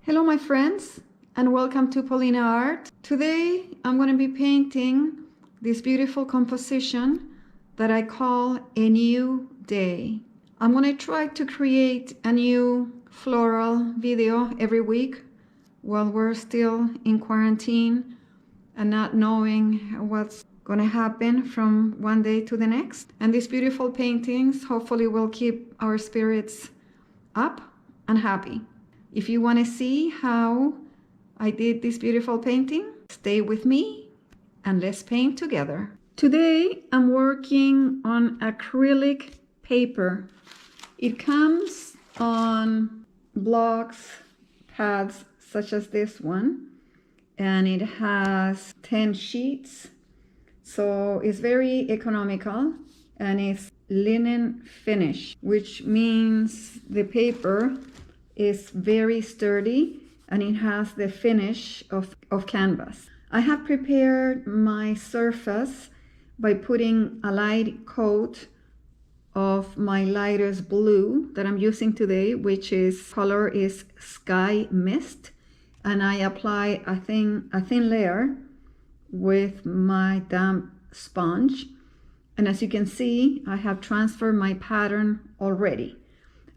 Hello my friends, and welcome to Paulina Art. Today I'm going to be painting this beautiful composition that I call A New Day. I'm going to try to create a new floral video every week while we're still in quarantine and not knowing what's going to happen from one day to the next. And these beautiful paintings hopefully will keep our spirits up and happy. If you want to see how I did this beautiful painting, stay with me and let's paint together. Today I'm working on acrylic paper. It comes on blocks, pads such as this one, and it has 10 sheets. So it's very economical and it's linen finish, which means the paper is very sturdy and it has the finish of canvas. I have prepared my surface by putting a light coat of my lightest blue that I'm using today, which is color is Sky Mist, and I apply a thin layer with my damp sponge. And as you can see, I have transferred my pattern already.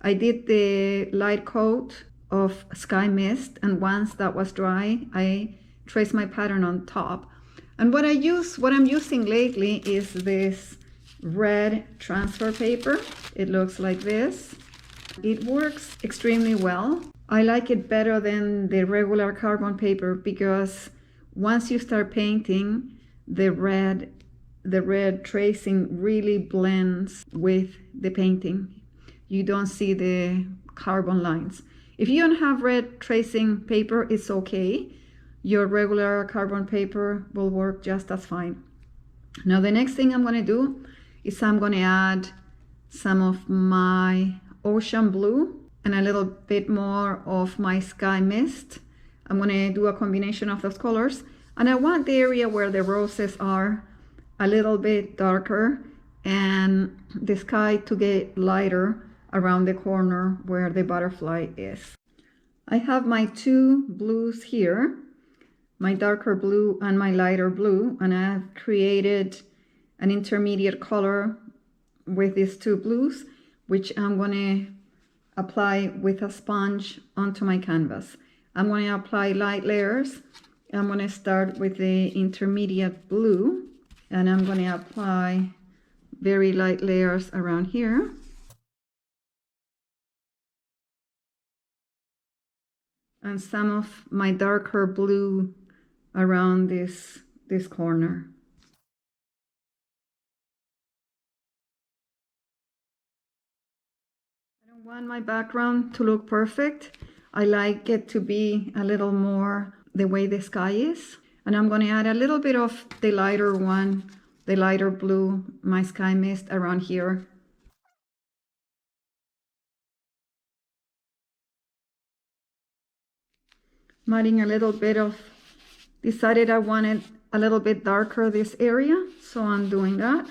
I did the light coat of Sky Mist, and once that was dry, I traced my pattern on top. And what I'm using lately is this red transfer paper. It looks like this. It works extremely well. I like it better than the regular carbon paper because once you start painting, the red tracing really blends with the painting. You don't see the carbon lines. If you don't have red tracing paper, it's okay. Your regular carbon paper will work just as fine. Now the next thing I'm going to do is I'm going to add some of my ocean blue and a little bit more of my Sky Mist. I'm going to do a combination of those colors, and I want the area where the roses are a little bit darker and the sky to get lighter around the corner where the butterfly is. I have my two blues here, my darker blue and my lighter blue, and I have created an intermediate color with these two blues, which I'm going to apply with a sponge onto my canvas. I'm going to apply light layers. I'm going to start with the intermediate blue, and I'm going to apply very light layers around here. And some of my darker blue around this corner. I don't want my background to look perfect. I like it to be a little more the way the sky is. And I'm going to add a little bit of the lighter one, the lighter blue, my Sky Mist around here. I'm adding a little bit of, decided I wanted a little bit darker this area, so I'm doing that.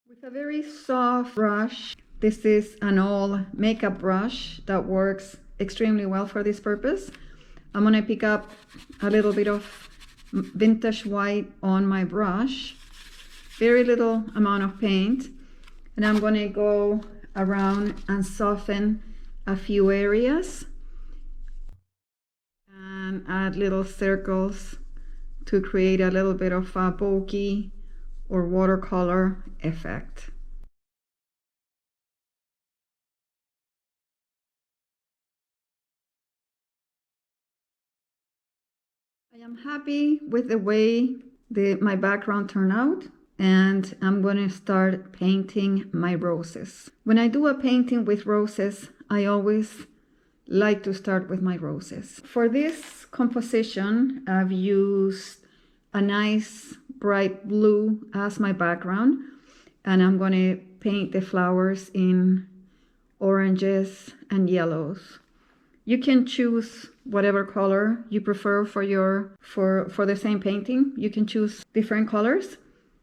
With a very soft brush, this is an old makeup brush that works extremely well for this purpose. I'm going to pick up a little bit of vintage white on my brush, very little amount of paint, and I'm going to go around and soften a few areas and add little circles to create a little bit of a bokeh or watercolor effect. I am happy with the way my background turned out, and I'm going to start painting my roses. When I do a painting with roses, I always like to start with my roses. For this composition, I've used a nice bright blue as my background, and I'm going to paint the flowers in oranges and yellows. You can choose whatever color you prefer for the same painting. You can choose different colors,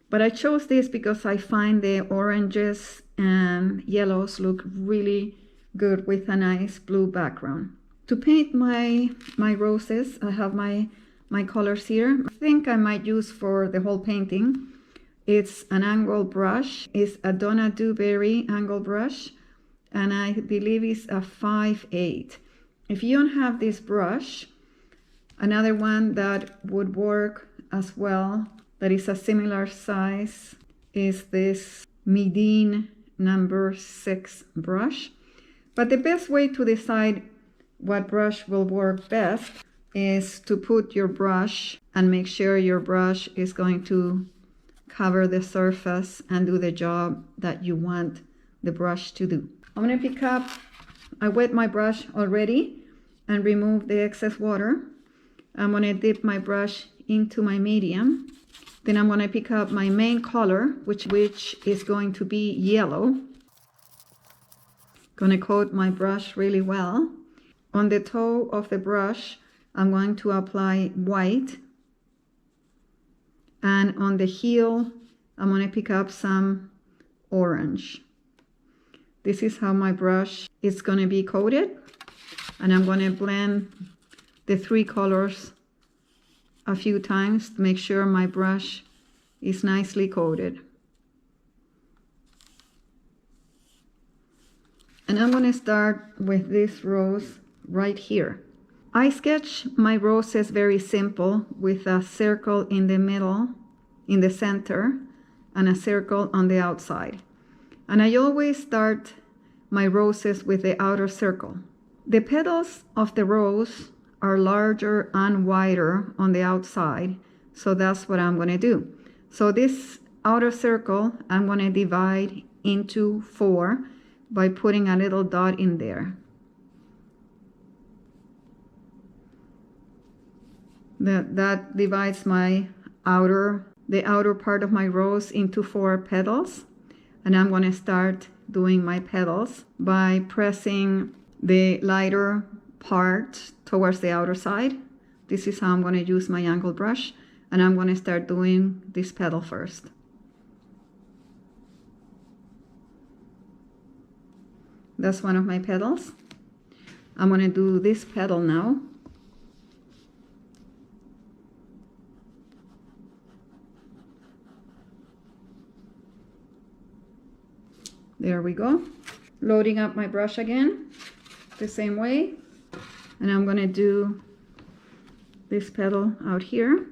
but I chose this because I find the oranges and yellows look really good with a nice blue background. To paint my roses, I have my colors here. I think I might use for the whole painting. It's an angle brush. It's a Donna Dewberry angle brush, and I believe it's a 5/8. If you don't have this brush, another one that would work as well, that is a similar size, is this Medine number 6 brush. But the best way to decide what brush will work best is to put your brush and make sure your brush is going to cover the surface and do the job that you want the brush to do. I'm going to pick up, I wet my brush already and remove the excess water. I'm going to dip my brush into my medium. Then I'm going to pick up my main color, which is going to be yellow. Going to coat my brush really well. On the toe of the brush, I'm going to apply white. And on the heel, I'm going to pick up some orange. This is how my brush is going to be coated. And I'm going to blend the 3 colors a few times to make sure my brush is nicely coated. And I'm going to start with this rose right here. I sketch my roses very simple with a circle in the middle, in the center, and a circle on the outside. And I always start my roses with the outer circle. The petals of the rose are larger and wider on the outside, so that's what I'm going to do. So this outer circle, I'm going to divide into 4 by putting a little dot in there. That divides the outer part of my rose into 4 petals. And I'm going to start doing my petals by pressing the lighter part towards the outer side. This is how I'm going to use my angle brush. And I'm going to start doing this petal first. That's one of my petals. I'm going to do this petal now. There we go. Loading up my brush again, the same way. And I'm going to do this petal out here.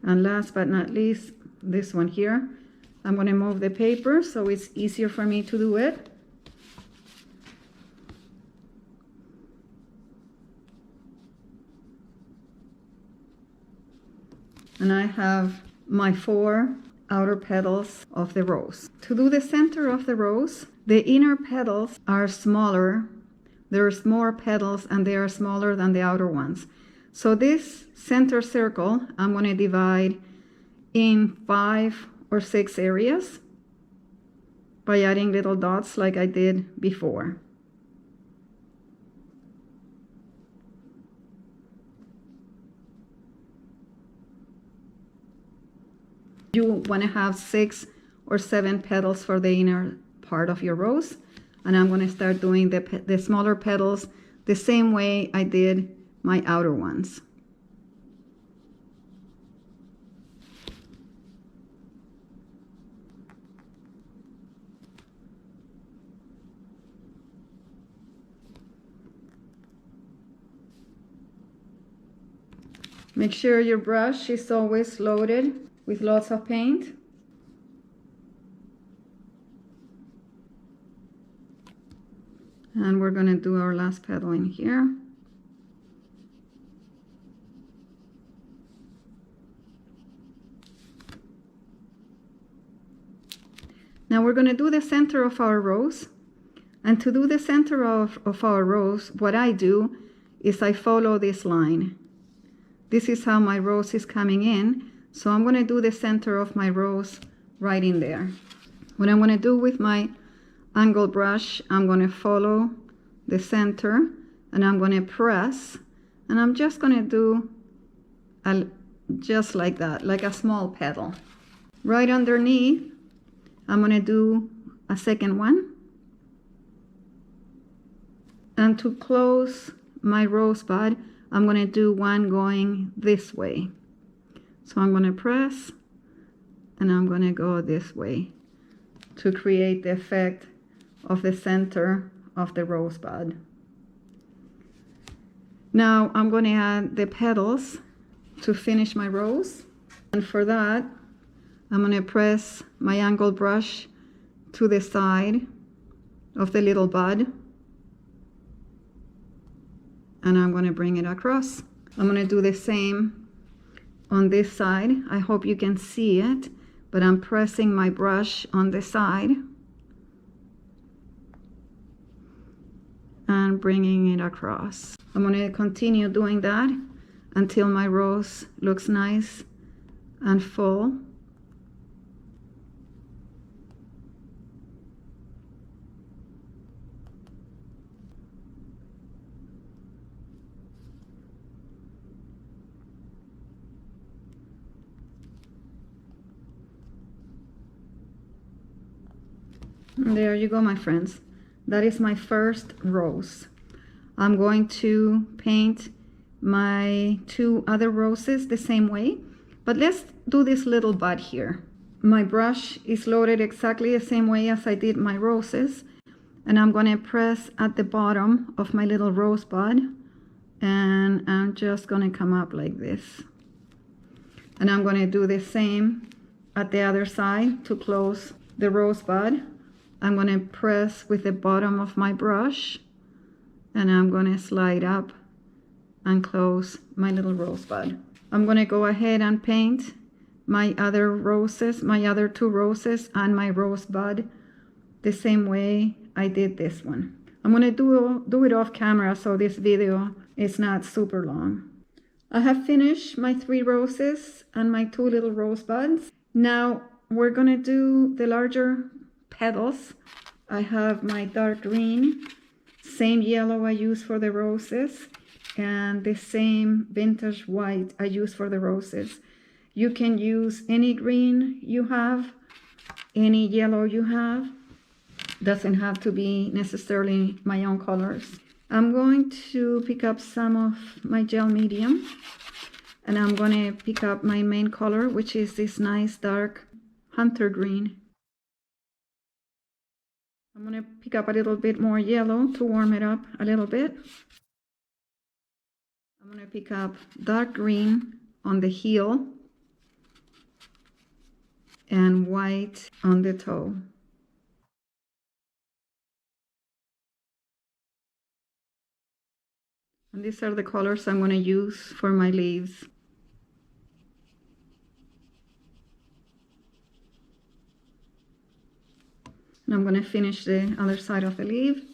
And last but not least, this one here. I'm going to move the paper so it's easier for me to do it. And I have my 4 outer petals of the rose. To do the center of the rose, the inner petals are smaller. There's more petals and they are smaller than the outer ones. So this center circle, I'm going to divide in 5 or 6 areas by adding little dots like I did before. You want to have 6 or 7 petals for the inner part of your rose. And I'm going to start doing the smaller petals the same way I did my outer ones. Make sure your brush is always loaded with lots of paint. And we're going to do our last petal in here. Now we're going to do the center of our rose. And to do the center of our rose, what I do is I follow this line. This is how my rose is coming in. So I'm going to do the center of my rose right in there. What I'm going to do with my angle brush, I'm going to follow the center and I'm going to press. And I'm just going to do just like that, like a small petal. Right underneath, I'm going to do a second one. And to close my rosebud, I'm going to do one going this way. So I'm going to press and I'm going to go this way to create the effect of the center of the rosebud. Now I'm going to add the petals to finish my rose. And for that, I'm going to press my angled brush to the side of the little bud. And I'm going to bring it across. I'm going to do the same on this side. I hope you can see it, but I'm pressing my brush on the side and bringing it across. I'm going to continue doing that until my rose looks nice and full. There you go, my friends. That is my first rose. I'm going to paint my two other roses the same way, but let's do this little bud here. My brush is loaded exactly the same way as I did my roses, and I'm going to press at the bottom of my little rosebud, and I'm just going to come up like this. And I'm going to do the same at the other side to close the rosebud. I'm going to press with the bottom of my brush and I'm going to slide up and close my little rosebud. I'm going to go ahead and paint my other roses, my other two roses and my rosebud the same way I did this one. I'm going to do it off camera so this video is not super long. I have finished my 3 roses and my 2 little rosebuds. Now we're going to do the larger petals. I have my dark green, same yellow I use for the roses, and the same vintage white I use for the roses. You can use any green you have, any yellow you have. Doesn't have to be necessarily my own colors. I'm going to pick up some of my gel medium, and I'm going to pick up my main color, which is this nice dark hunter green. I'm going to pick up a little bit more yellow to warm it up a little bit. I'm going to pick up dark green on the heel and white on the toe. And these are the colors I'm going to use for my leaves. And I'm going to finish the other side of the leaf.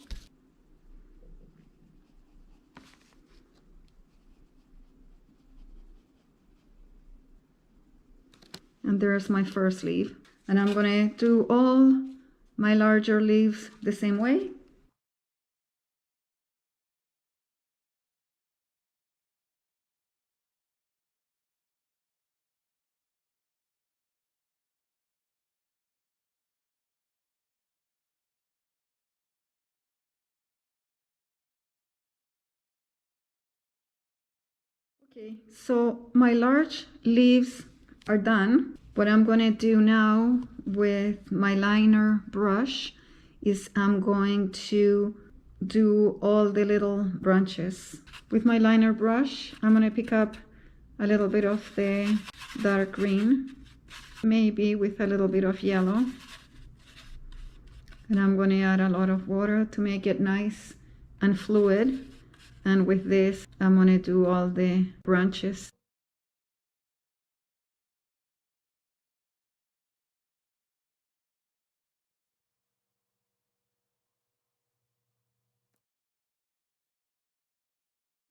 And there's my first leaf. And I'm going to do all my larger leaves the same way. Okay, so my large leaves are done. What I'm going to do now with my liner brush is I'm going to do all the little branches. With my liner brush, I'm going to pick up a little bit of the dark green, maybe with a little bit of yellow. And I'm going to add a lot of water to make it nice and fluid. And with this, I'm going to do all the branches.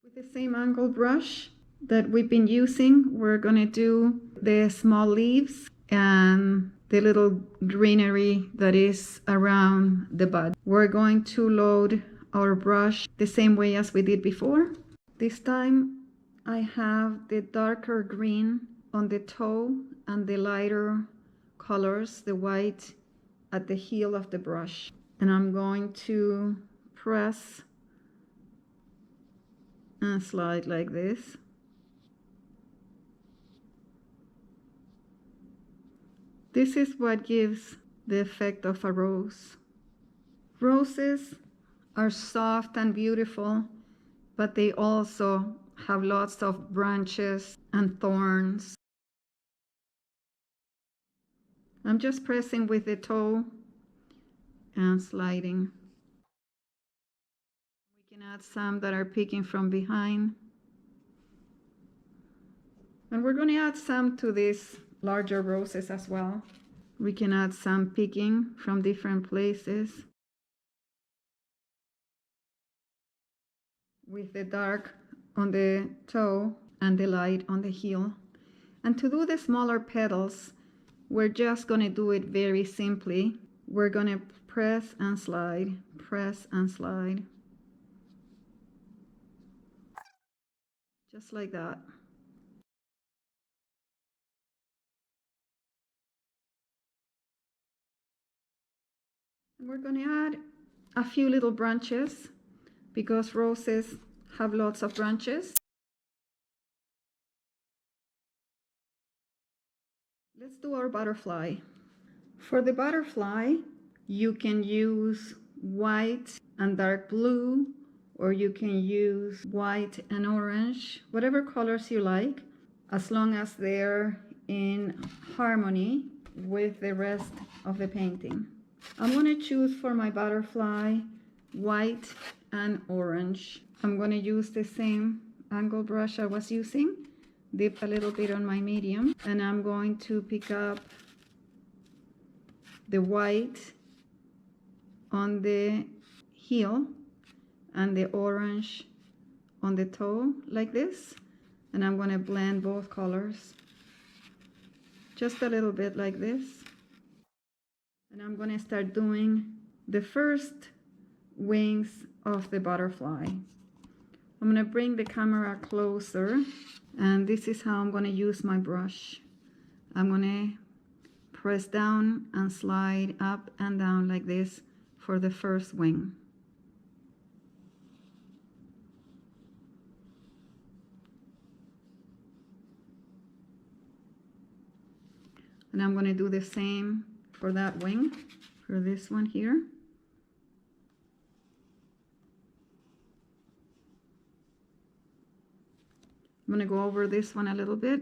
With the same angle brush that we've been using, we're going to do the small leaves and the little greenery that is around the bud. We're going to load our brush the same way as we did before. This time I have the darker green on the toe and the lighter colors, the white at the heel of the brush. And I'm going to press and slide like this. This is what gives the effect of a rose. Roses are soft and beautiful, but they also have lots of branches and thorns. I'm just pressing with the toe and sliding. We can add some that are peeking from behind. And we're going to add some to these larger roses as well. We can add some peeking from different places with the dark on the toe and the light on the heel. And to do the smaller petals, we're just going to do it very simply. We're going to press and slide, press and slide. Just like that. And we're going to add a few little branches because roses have lots of branches. Let's do our butterfly. For the butterfly, you can use white and dark blue, or you can use white and orange, whatever colors you like, as long as they're in harmony with the rest of the painting. I'm going to choose for my butterfly white and orange. I'm going to use the same angle brush I was using, dip a little bit on my medium, and I'm going to pick up the white on the heel and the orange on the toe like this, and I'm going to blend both colors just a little bit like this. And I'm going to start doing the first wings of the butterfly. I'm going to bring the camera closer, and this is how I'm going to use my brush. I'm going to press down and slide up and down like this for the first wing. And I'm going to do the same for that wing, for this one here. I'm going to go over this one a little bit.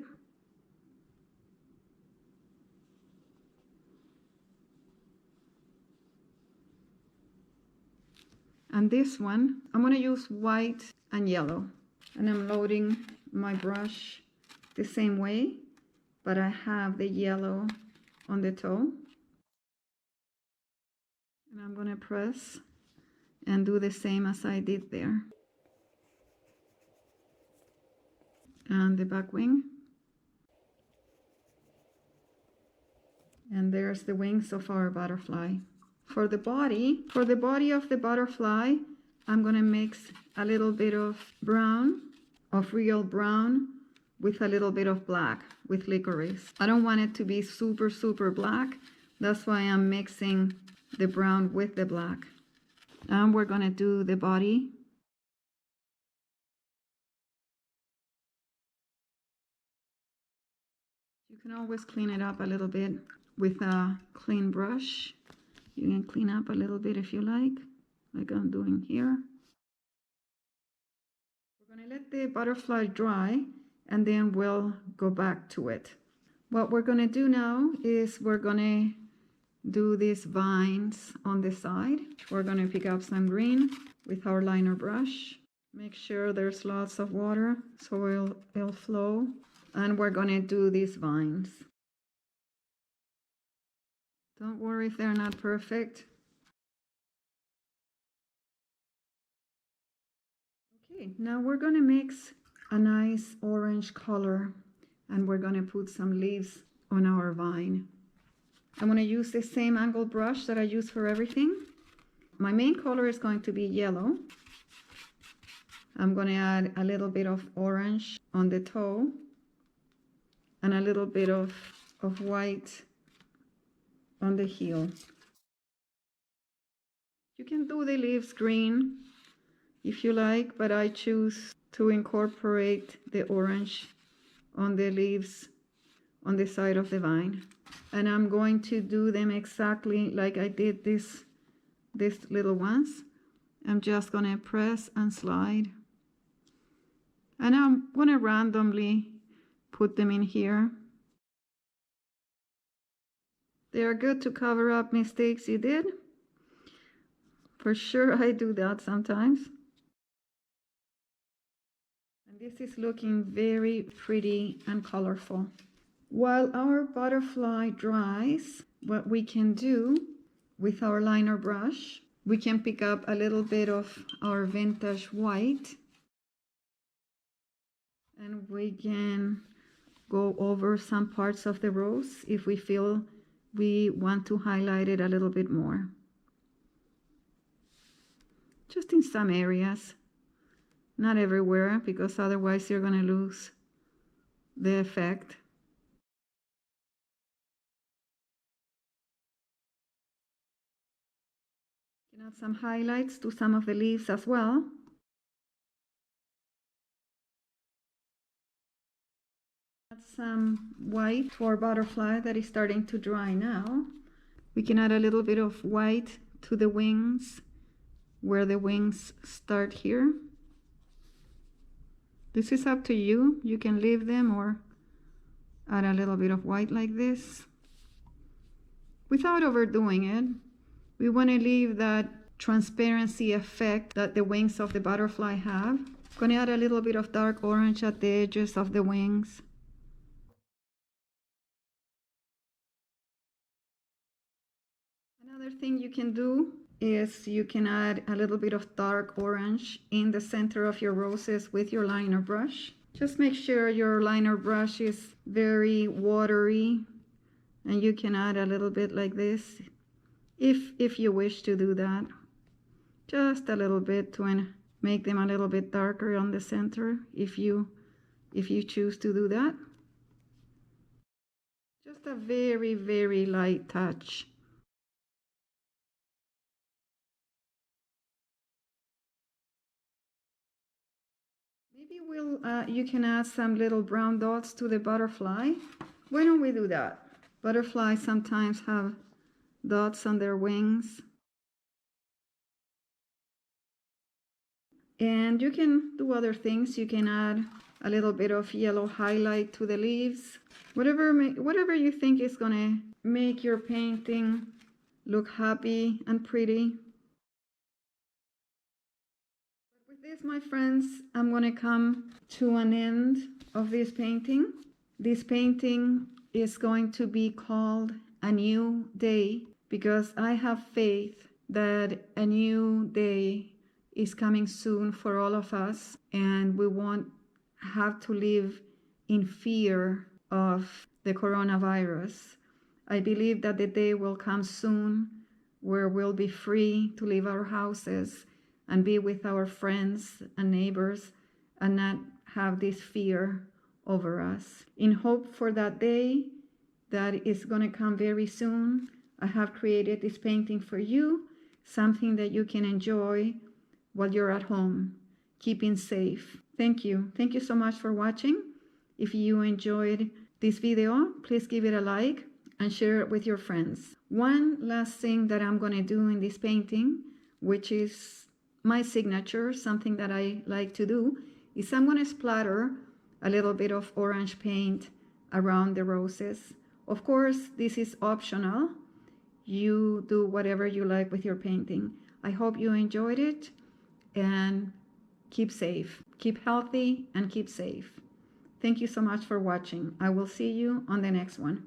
And this one, I'm going to use white and yellow. And I'm loading my brush the same way, but I have the yellow on the toe. And I'm going to press and do the same as I did there. And the back wing. And there's the wings of our butterfly. For the body of the butterfly, I'm going to mix a little bit of brown, of real brown, with a little bit of black, with licorice. I don't want it to be super, super black. That's why I'm mixing the brown with the black. And we're going to do the body. You can always clean it up a little bit with a clean brush. You can clean up a little bit if you like I'm doing here. We're going to let the butterfly dry, and then we'll go back to it. What we're going to do now is we're going to do these vines on the side. We're going to pick up some green with our liner brush. Make sure there's lots of water so it'll flow. And we're going to do these vines. Don't worry if they're not perfect. Okay, now we're going to mix a nice orange color, and we're going to put some leaves on our vine. I'm going to use the same angle brush that I use for everything. My main color is going to be yellow. I'm going to add a little bit of orange on the toe and a little bit of white on the heel. You can do the leaves green if you like, but I choose to incorporate the orange on the leaves on the side of the vine. And I'm going to do them exactly like I did these little ones. I'm just going to press and slide. And I'm going to randomly put them in here. They are good to cover up mistakes you did. For sure, I do that sometimes. And this is looking very pretty and colorful. While our butterfly dries, what we can do with our liner brush, we can pick up a little bit of our vintage white and we can go over some parts of the rose if we feel we want to highlight it a little bit more. Just in some areas, not everywhere, because otherwise you're going to lose the effect. You can add some highlights to some of the leaves as well. Add some white to our butterfly that is starting to dry now. We can add a little bit of white to the wings, where the wings start here. This is up to you. You can leave them or add a little bit of white like this. Without overdoing it, we want to leave that transparency effect that the wings of the butterfly have. I'm going to add a little bit of dark orange at the edges of the wings. Another thing you can do is you can add a little bit of dark orange in the center of your roses with your liner brush. Just make sure your liner brush is very watery, and you can add a little bit like this if you wish to do that. Just a little bit to make them a little bit darker on the center if you choose to do that. Just a very, very light touch. Maybe you can add some little brown dots to the butterfly. Why don't we do that? Butterflies sometimes have dots on their wings. And you can do other things. You can add a little bit of yellow highlight to the leaves. Whatever you think is going to make your painting look happy and pretty. With this, my friends, I'm going to come to an end of this painting. This painting is going to be called A New Day, because I have faith that a new day is coming soon for all of us, and we won't have to live in fear of the coronavirus. I believe that the day will come soon where we'll be free to leave our houses and be with our friends and neighbors and not have this fear over us. In hope for that day that is going to come very soon, I have created this painting for you, something that you can enjoy while you're at home, keeping safe. Thank you. Thank you so much for watching. If you enjoyed this video, please give it a like and share it with your friends. One last thing that I'm going to do in this painting, which is my signature, something that I like to do, is I'm going to splatter a little bit of orange paint around the roses. Of course, this is optional. You do whatever you like with your painting. I hope you enjoyed it, and keep safe, keep healthy, and keep safe. Thank you so much for watching. I will see you on the next one.